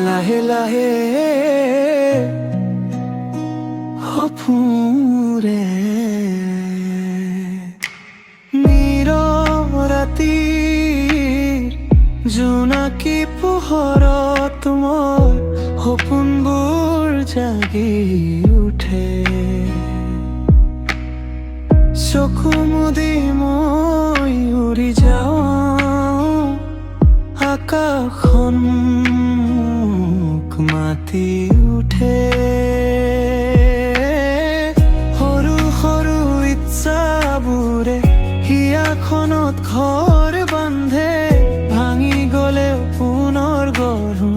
লাহে লাহে সপোনৰে নিৰৰাতিৰ জোনাকী পোহৰত মোৰ সপোনবোৰ জাগি উঠে। চকু মুদি মই উৰি যাওঁ আকাশখন মাতি উঠে। সৰু সৰু ইচ্ছাবোৰে হিয়াখনত ঘৰ বান্ধে। ভাঙি গলেও পুনৰ গঢ়ো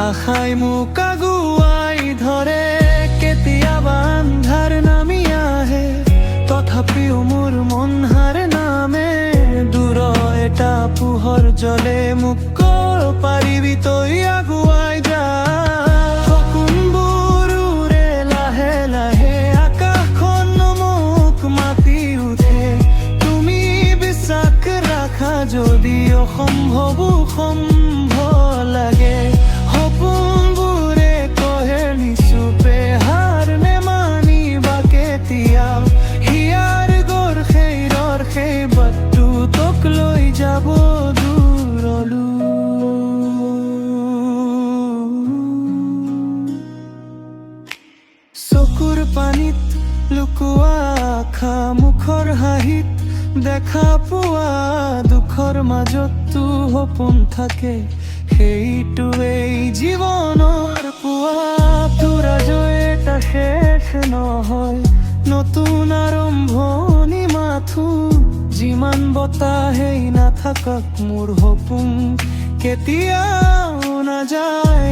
আশাই মোক আগুৱাই ধৰে। কেতিয়াবা আন্ধাৰ নামি আহে তথাপিও মোৰ মন হাৰ নামে। দূৰ এটা পোহৰ জ্বলে মোক পাৰিবি তই আগুৱাই যা। সপোনবোৰ উৰে লাহে লাহে আকাশখন মোক মাতি উঠে। তুমি বিশ্বাস ৰাখা যদি অসম্ভৱ সম্ভৱ লাগে। সপোনবোৰে কহে নিচুপে হাৰ নেমানিবা কেতিয়াও। হিয়াৰ গড় সেইৰৰ সেই বাটটো তোক লৈ যাব দূৰলৈ। চকুৰ পানীত লুকুৱা আশা মুখৰ হাঁহিত দেখা পোৱা দুখৰ মাজতো সপোন থাকে। সেইটোৱেই জীৱনৰ পোৱা সূৰ্যৰ এটা শেষ নহয় নতুন আৰম্ভণি মাথো। যিমান বতাহেই নাথাকক মোৰ সপোন কেতিয়াও নাযায়